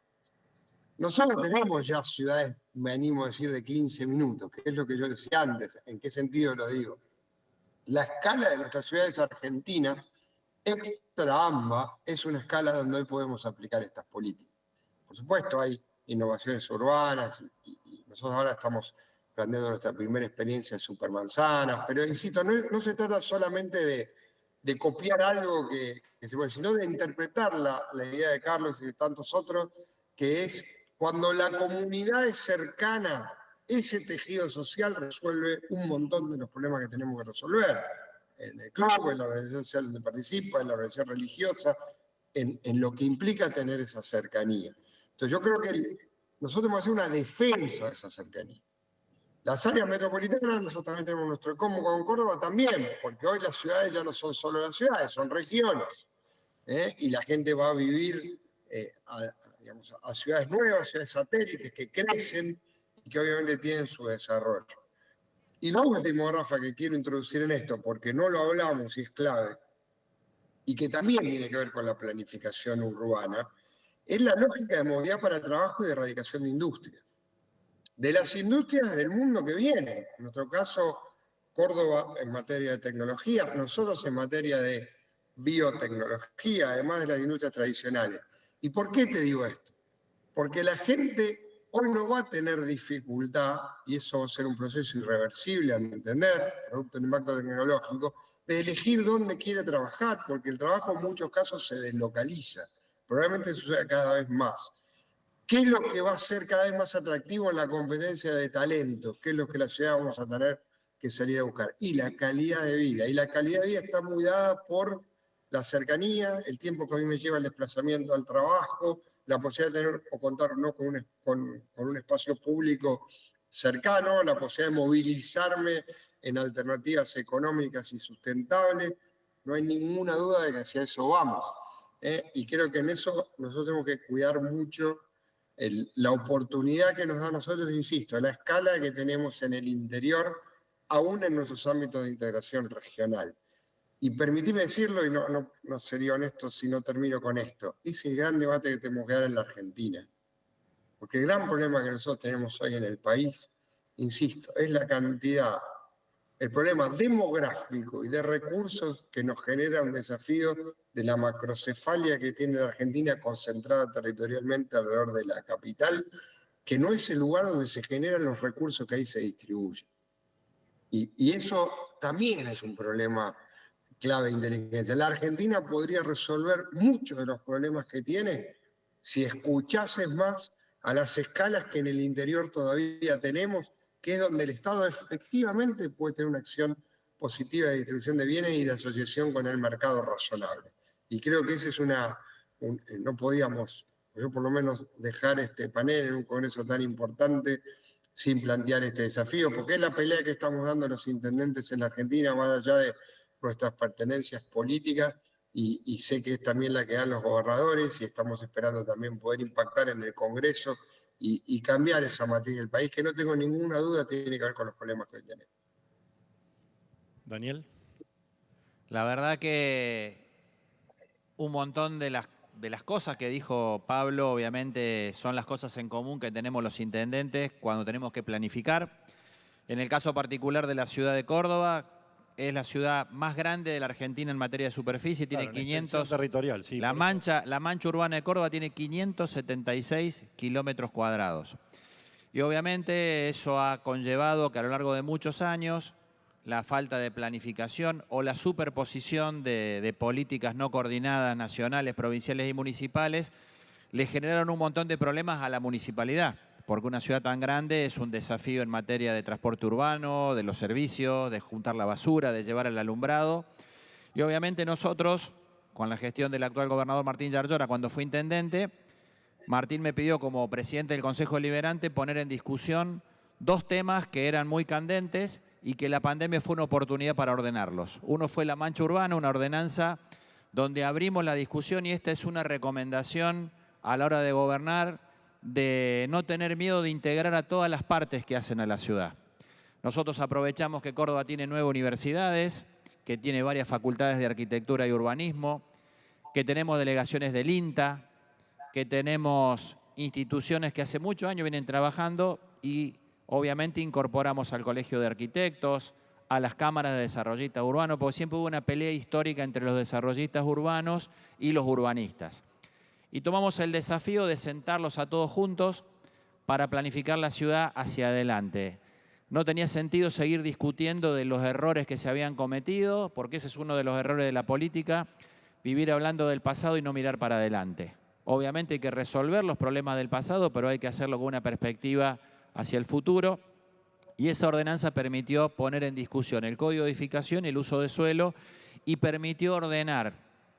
Nosotros tenemos ya ciudades, me animo a decir, de 15 minutos, que es lo que yo decía antes. ¿En qué sentido lo digo? La escala de nuestras ciudades argentinas, extra AMBA, es una escala donde hoy podemos aplicar estas políticas. Por supuesto, hay innovaciones urbanas y nosotros ahora estamos planeando nuestra primera experiencia en supermanzanas, pero insisto, no se trata solamente de copiar algo que se puede, sino de interpretar la idea de Carlos y de tantos otros, que es cuando la comunidad es cercana, ese tejido social resuelve un montón de los problemas que tenemos que resolver. En el club, en la organización social donde participa, en la organización religiosa, en lo que implica tener esa cercanía. Entonces yo creo que nosotros hemos hecho una defensa de esa cercanía. Las áreas metropolitanas, nosotros también tenemos nuestro combo con Córdoba también, porque hoy las ciudades ya no son solo las ciudades, son regiones. Y la gente va a vivir a ciudades nuevas, ciudades satélites que crecen y que obviamente tienen su desarrollo. Y lo último, Rafa, que quiero introducir en esto, porque no lo hablamos y es clave, y que también tiene que ver con la planificación urbana, es la lógica de movilidad para el trabajo y de erradicación de industrias. De las industrias del mundo que vienen, en nuestro caso, Córdoba en materia de tecnología, nosotros en materia de biotecnología, además de las industrias tradicionales. ¿Y por qué te digo esto? Porque la gente hoy no va a tener dificultad, y eso va a ser un proceso irreversible a mi entender, producto del impacto tecnológico, de elegir dónde quiere trabajar, porque el trabajo en muchos casos se deslocaliza. Probablemente suceda cada vez más. ¿Qué es lo que va a ser cada vez más atractivo en la competencia de talentos? ¿Qué es lo que la ciudad vamos a tener que salir a buscar? Y la calidad de vida. Y la calidad de vida está muy dada por la cercanía, el tiempo que a mí me lleva el desplazamiento al trabajo, la posibilidad de tener o contar ¿no? con un espacio público cercano, la posibilidad de movilizarme en alternativas económicas y sustentables. No hay ninguna duda de que hacia eso vamos. Y creo que en eso nosotros tenemos que cuidar mucho la oportunidad que nos da a nosotros, insisto, la escala que tenemos en el interior, aún en nuestros ámbitos de integración regional. Y permitime decirlo, y no sería honesto si no termino con esto, ese es el gran debate que tenemos que dar en la Argentina. Porque el gran problema que nosotros tenemos hoy en el país, insisto, es la cantidad, el problema demográfico y de recursos que nos genera un desafío de la macrocefalia que tiene la Argentina concentrada territorialmente alrededor de la capital, que no es el lugar donde se generan los recursos que ahí se distribuyen. Y eso también es un problema clave de inteligencia. La Argentina podría resolver muchos de los problemas que tiene si escuchases más a las escalas que en el interior todavía tenemos, que es donde el Estado efectivamente puede tener una acción positiva de distribución de bienes y de asociación con el mercado razonable. Y creo que ese es no podíamos, yo por lo menos, dejar este panel en un congreso tan importante sin plantear este desafío, porque es la pelea que estamos dando los intendentes en la Argentina, más allá de nuestras pertenencias políticas, y sé que es también la que dan los gobernadores, y estamos esperando también poder impactar en el Congreso y cambiar esa matriz del país, que no tengo ninguna duda tiene que ver con los problemas que hoy tenemos. Daniel. La verdad que un montón de las cosas que dijo Pablo, obviamente, son las cosas en común que tenemos los intendentes cuando tenemos que planificar. En el caso particular de la ciudad de Córdoba, es la ciudad más grande de la Argentina en materia de superficie, Claro, tiene 500... territorial, sí. La mancha urbana de Córdoba tiene 576 kilómetros cuadrados. Y obviamente eso ha conllevado que a lo largo de muchos años la falta de planificación o la superposición de políticas no coordinadas nacionales, provinciales y municipales le generaron un montón de problemas a la municipalidad, porque una ciudad tan grande es un desafío en materia de transporte urbano, de los servicios, de juntar la basura, de llevar el alumbrado. Y obviamente nosotros, con la gestión del actual gobernador Martín Yarlora, cuando fue intendente, Martín me pidió como presidente del Consejo Deliberante poner en discusión dos temas que eran muy candentes y que la pandemia fue una oportunidad para ordenarlos. Uno fue la mancha urbana, una ordenanza donde abrimos la discusión, y esta es una recomendación a la hora de gobernar, de no tener miedo de integrar a todas las partes que hacen a la ciudad. Nosotros aprovechamos que Córdoba tiene 9 universidades, que tiene varias facultades de arquitectura y urbanismo, que tenemos delegaciones del INTA, que tenemos instituciones que hace muchos años vienen trabajando, y obviamente incorporamos al Colegio de Arquitectos, a las cámaras de desarrollistas urbanos, porque siempre hubo una pelea histórica entre los desarrollistas urbanos y los urbanistas. Y tomamos el desafío de sentarlos a todos juntos para planificar la ciudad hacia adelante. No tenía sentido seguir discutiendo de los errores que se habían cometido, porque ese es uno de los errores de la política, vivir hablando del pasado y no mirar para adelante. Obviamente hay que resolver los problemas del pasado, pero hay que hacerlo con una perspectiva hacia el futuro. Y esa ordenanza permitió poner en discusión el Código de Edificación y el uso de suelo, y permitió ordenar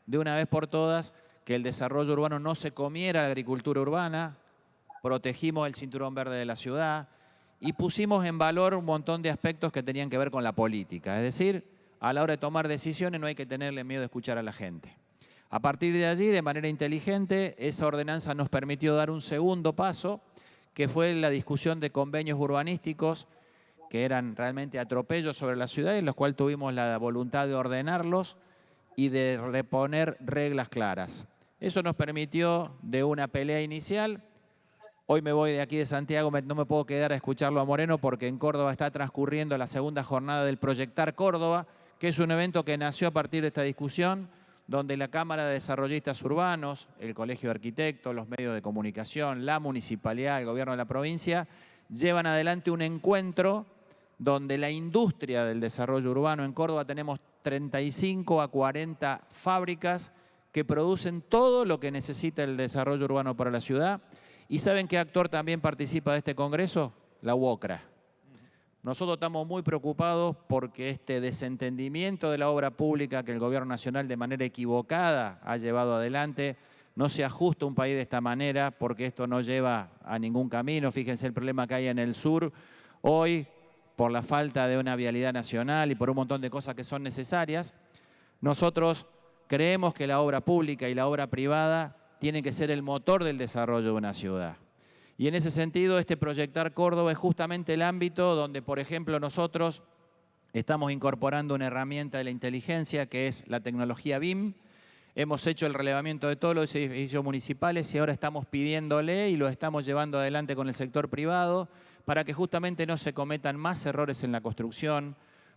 de una vez por todas que el desarrollo urbano no se comiera la agricultura urbana. Protegimos el cinturón verde de la ciudad y pusimos en valor un montón de aspectos que tenían que ver con la política. Es decir, a la hora de tomar decisiones no hay que tenerle miedo de escuchar a la gente. A partir de allí, de manera inteligente, esa ordenanza nos permitió dar un segundo paso, que fue la discusión de convenios urbanísticos, que eran realmente atropellos sobre la ciudad, en los cuales tuvimos la voluntad de ordenarlos y de reponer reglas claras. Eso nos permitió, de una pelea inicial, hoy me voy de aquí de Santiago, no me puedo quedar a escucharlo a Moreno, porque en Córdoba está transcurriendo la segunda jornada del Proyectar Córdoba, que es un evento que nació a partir de esta discusión, donde la Cámara de Desarrollistas Urbanos, el Colegio de Arquitectos, los medios de comunicación, la municipalidad, el gobierno de la provincia, llevan adelante un encuentro donde la industria del desarrollo urbano en Córdoba, tenemos 35 a 40 fábricas que producen todo lo que necesita el desarrollo urbano para la ciudad. ¿Y saben qué actor también participa de este congreso? La UOCRA. Nosotros estamos muy preocupados porque este desentendimiento de la obra pública que el Gobierno Nacional de manera equivocada ha llevado adelante no se ajusta a un país de esta manera, porque esto no lleva a ningún camino. Fíjense el problema que hay en el sur hoy, por la falta de una vialidad nacional y por un montón de cosas que son necesarias. Nosotros creemos que la obra pública y la obra privada tienen que ser el motor del desarrollo de una ciudad. Y en ese sentido, este Proyectar Córdoba es justamente el ámbito donde, por ejemplo, nosotros estamos incorporando una herramienta de la inteligencia que es la tecnología BIM. Hemos hecho el relevamiento de todos los edificios municipales y ahora estamos pidiéndole y lo estamos llevando adelante con el sector privado para que justamente no se cometan más errores en la construcción,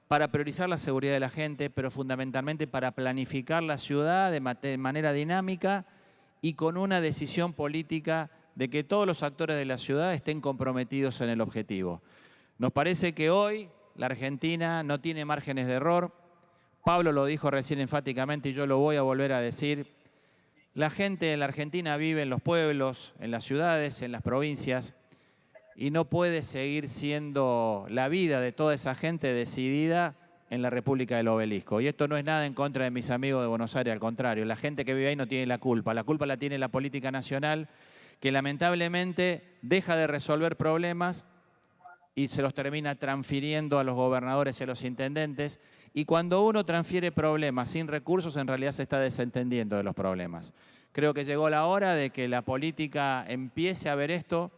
para priorizar la seguridad de la gente, pero fundamentalmente para planificar la ciudad de manera dinámica y con una decisión política de que todos los actores de la ciudad estén comprometidos en el objetivo. Nos parece que hoy la Argentina no tiene márgenes de error. Pablo lo dijo recién enfáticamente y yo lo voy a volver a decir. La gente en la Argentina vive en los pueblos, en las ciudades, en las provincias, y no puede seguir siendo la vida de toda esa gente decidida en la República del Obelisco. Y esto no es nada en contra de mis amigos de Buenos Aires, al contrario. La gente que vive ahí no tiene la culpa la tiene la política nacional, que lamentablemente deja de resolver problemas y se los termina transfiriendo a los gobernadores y a los intendentes. Y cuando uno transfiere problemas sin recursos, en realidad se está desentendiendo de los problemas. Creo que llegó la hora de que la política empiece a ver esto,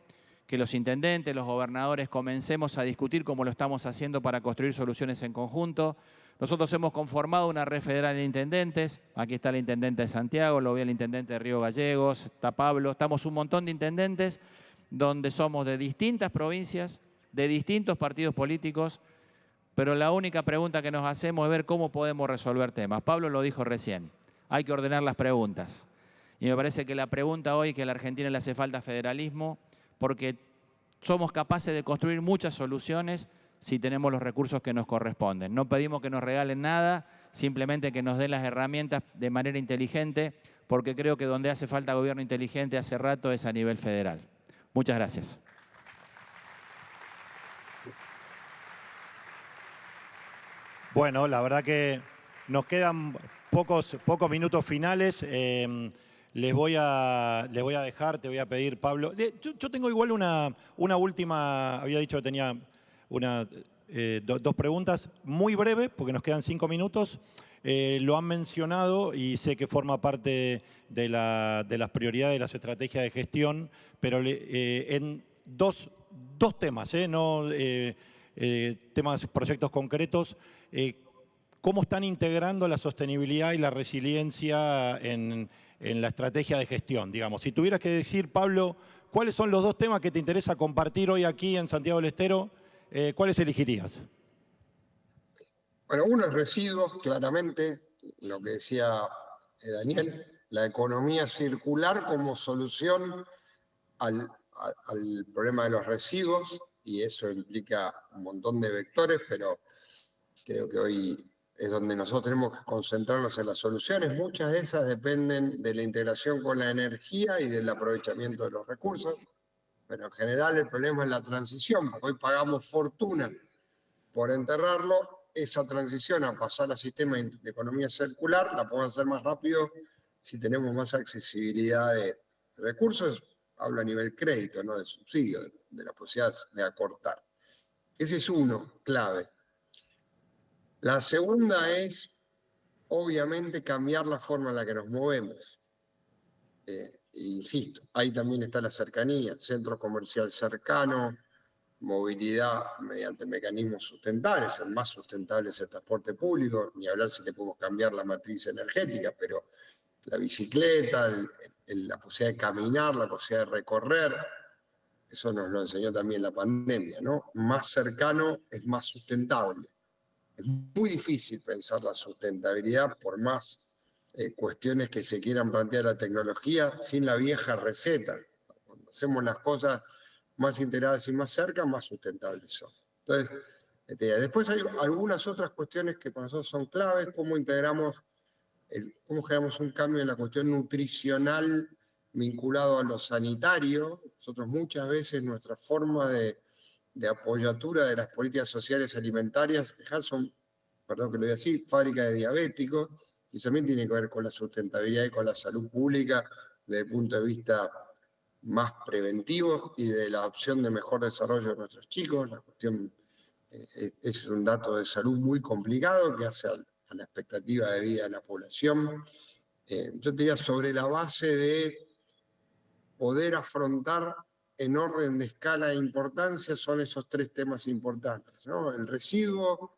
que los intendentes, los gobernadores comencemos a discutir como lo estamos haciendo para construir soluciones en conjunto, Nosotros hemos conformado una red federal de intendentes. Aquí está el intendente de Santiago, lo ve el intendente de Río Gallegos, está Pablo. Estamos un montón de intendentes donde somos de distintas provincias, de distintos partidos políticos, pero la única pregunta que nos hacemos es ver cómo podemos resolver temas. Pablo lo dijo recién, hay que ordenar las preguntas. Y me parece que la pregunta hoy, que a la Argentina le hace falta federalismo, porque somos capaces de construir muchas soluciones si tenemos los recursos que nos corresponden. No pedimos que nos regalen nada, simplemente que nos den las herramientas de manera inteligente, porque creo que donde hace falta gobierno inteligente hace rato es a nivel federal. Muchas gracias. Bueno, la verdad que nos quedan pocos minutos finales. Les voy a dejar, te voy a pedir, Pablo. Yo tengo igual una última, había dicho que tenía dos preguntas muy breves, porque nos quedan 5 minutos. Lo han mencionado y sé que forma parte de las prioridades de las estrategias de gestión, pero en dos temas, no temas, proyectos concretos. ¿Cómo están integrando la sostenibilidad y la resiliencia en la estrategia de gestión? Digamos, si tuvieras que decir, Pablo, ¿cuáles son los 2 temas que te interesa compartir hoy aquí en Santiago del Estero? ¿Cuáles elegirías? Bueno, uno es residuos, claramente, lo que decía Daniel, la economía circular como solución al problema de los residuos, y eso implica un montón de vectores, pero creo que hoy es donde nosotros tenemos que concentrarnos en las soluciones. Muchas de esas dependen de la integración con la energía y del aprovechamiento de los recursos, pero en general el problema es la transición, porque hoy pagamos fortuna por enterrarlo. Esa transición a pasar al sistema de economía circular la podemos hacer más rápido si tenemos más accesibilidad de recursos. Hablo a nivel crédito, no de subsidio, de la posibilidad de acortar. Ese es uno, clave. La segunda es, obviamente, cambiar la forma en la que nos movemos. Insisto, ahí también está la cercanía, centro comercial cercano, movilidad mediante mecanismos sustentables. El más sustentable es el transporte público, ni hablar si le podemos cambiar la matriz energética, pero la bicicleta, la posibilidad de caminar, la posibilidad de recorrer, eso nos lo enseñó también la pandemia, ¿no? Más cercano es más sustentable. Es muy difícil pensar la sustentabilidad por más cuestiones que se quieran plantear la tecnología sin la vieja receta. Cuando hacemos las cosas más integradas y más cerca, más sustentables son. Entonces, después hay algunas otras cuestiones que para nosotros son claves, cómo generamos un cambio en la cuestión nutricional vinculado a lo sanitario. Nosotros muchas veces nuestra forma de apoyatura de las políticas sociales alimentarias son, perdón que lo diga así, fábrica de diabéticos, y también tiene que ver con la sustentabilidad y con la salud pública desde el punto de vista más preventivo y de la opción de mejor desarrollo de nuestros chicos. La cuestión es un dato de salud muy complicado que hace a la expectativa de vida de la población. Yo diría sobre la base de poder afrontar en orden de escala e importancia son esos 3 temas importantes, ¿no? El residuo,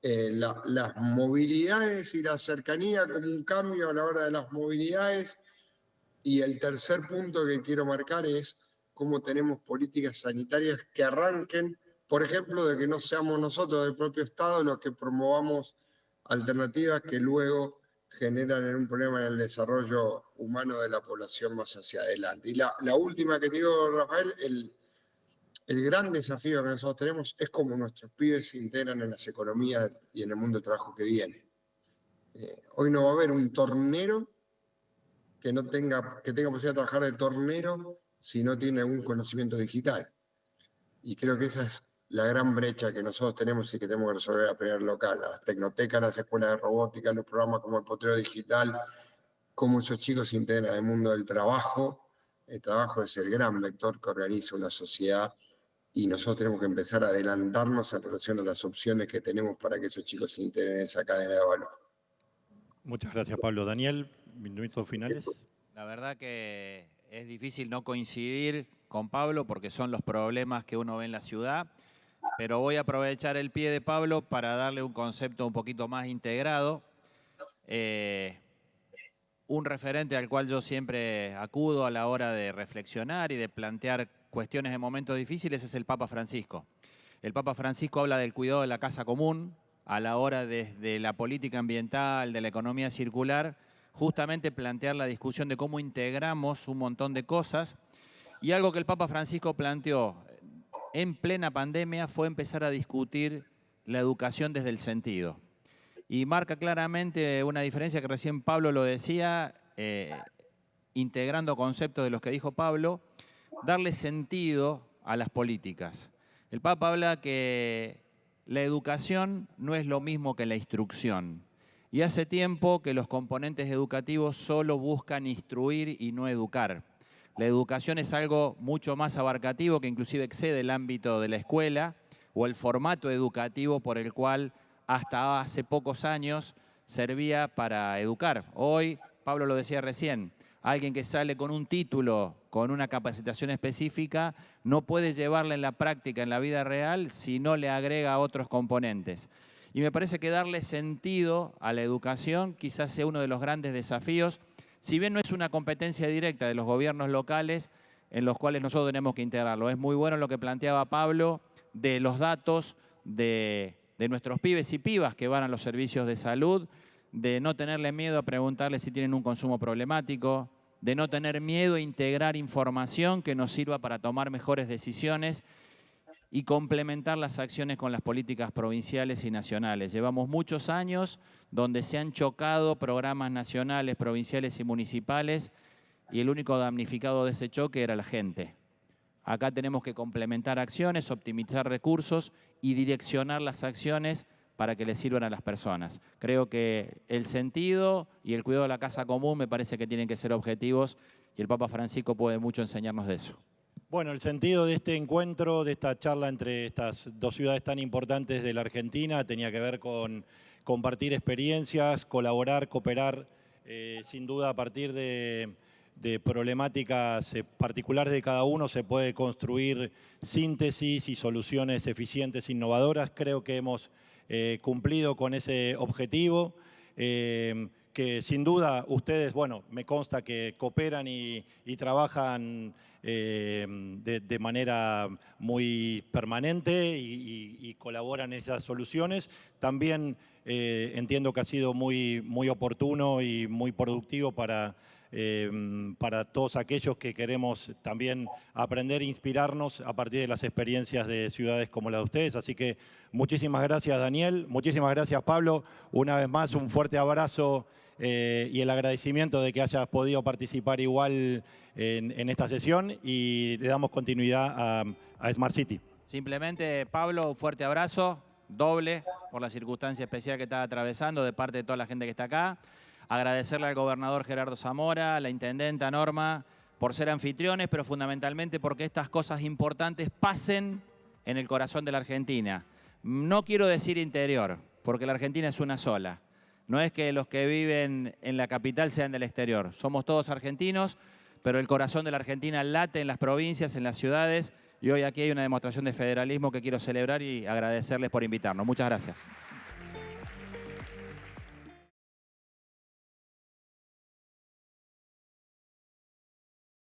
las movilidades y la cercanía como un cambio a la hora de las movilidades. Y el tercer punto que quiero marcar es cómo tenemos políticas sanitarias que arranquen, por ejemplo, de que no seamos nosotros del propio Estado los que promovamos alternativas que luego generan un problema en el desarrollo humano de la población más hacia adelante. Y la última que te digo, Rafael, el gran desafío que nosotros tenemos es cómo nuestros pibes se integran en las economías y en el mundo del trabajo que viene. Hoy no va a haber un tornero que tenga posibilidad de trabajar de tornero si no tiene algún conocimiento digital. Y creo que esa es la gran brecha que nosotros tenemos y que tenemos que resolver a nivel local. Las tecnotecas, las escuelas de robótica, los programas como el Potrero Digital, cómo esos chicos se integran en el mundo del trabajo. El trabajo es el gran vector que organiza una sociedad y nosotros tenemos que empezar a adelantarnos en relación a las opciones que tenemos para que esos chicos se integren en esa cadena de valor. Muchas gracias, Pablo. Daniel, minutos finales. La verdad que es difícil no coincidir con Pablo porque son los problemas que uno ve en la ciudad. pero voy a aprovechar el pie de Pablo para darle un concepto un poquito más integrado. Un referente al cual yo siempre acudo a la hora de reflexionar y de plantear cuestiones en momentos difíciles es el Papa Francisco. El Papa Francisco habla del cuidado de la casa común a la hora de la política ambiental, de la economía circular, justamente plantear la discusión de cómo integramos un montón de cosas. Y algo que el Papa Francisco planteó en plena pandemia fue empezar a discutir la educación desde el sentido. Y marca claramente una diferencia que recién Pablo lo decía, integrando conceptos de los que dijo Pablo, darle sentido a las políticas. El Papa habla que la educación no es lo mismo que la instrucción. Y hace tiempo que los componentes educativos solo buscan instruir y no educar. La educación es algo mucho más abarcativo que inclusive excede el ámbito de la escuela o el formato educativo por el cual hasta hace pocos años servía para educar. Hoy, Pablo lo decía recién, alguien que sale con un título, con una capacitación específica, no puede llevarla en la práctica, en la vida real, si no le agrega otros componentes. Y me parece que darle sentido a la educación quizás sea uno de los grandes desafíos, si bien no es una competencia directa de los gobiernos locales en los cuales nosotros tenemos que integrarlo. Es muy bueno lo que planteaba Pablo de los datos de nuestros pibes y pibas que van a los servicios de salud, de no tenerle miedo a preguntarles si tienen un consumo problemático, de no tener miedo a integrar información que nos sirva para tomar mejores decisiones y complementar las acciones con las políticas provinciales y nacionales. Llevamos muchos años donde se han chocado programas nacionales, provinciales y municipales y el único damnificado de ese choque era la gente. Acá tenemos que complementar acciones, optimizar recursos y direccionar las acciones para que le sirvan a las personas. Creo que el sentido y el cuidado de la casa común me parece que tienen que ser objetivos y el Papa Francisco puede mucho enseñarnos de eso. Bueno, el sentido de este encuentro, de esta charla entre estas dos ciudades tan importantes de la Argentina, tenía que ver con compartir experiencias, colaborar, cooperar, sin duda a partir de problemáticas particulares de cada uno se puede construir síntesis y soluciones eficientes, innovadoras. Creo que hemos cumplido con ese objetivo, que sin duda ustedes, bueno, me consta que cooperan y trabajan de manera muy permanente y colaboran en esas soluciones. También entiendo que ha sido muy oportuno y muy productivo para todos aquellos que queremos también aprender e inspirarnos a partir de las experiencias de ciudades como la de ustedes. Así que muchísimas gracias, Daniel, muchísimas gracias, Pablo. Una vez más, un fuerte abrazo y el agradecimiento de que hayas podido participar igual en esta sesión y le damos continuidad a Smart City. Simplemente, Pablo, un fuerte abrazo, doble por la circunstancia especial que está atravesando de parte de toda la gente que está acá. Agradecerle al gobernador Gerardo Zamora, a la intendenta Norma, por ser anfitriones, pero fundamentalmente porque estas cosas importantes pasen en el corazón de la Argentina. No quiero decir interior, porque la Argentina es una sola. No es que los que viven en la capital sean del exterior. Somos todos argentinos, pero el corazón de la Argentina late en las provincias, en las ciudades, y hoy aquí hay una demostración de federalismo que quiero celebrar y agradecerles por invitarnos. Muchas gracias.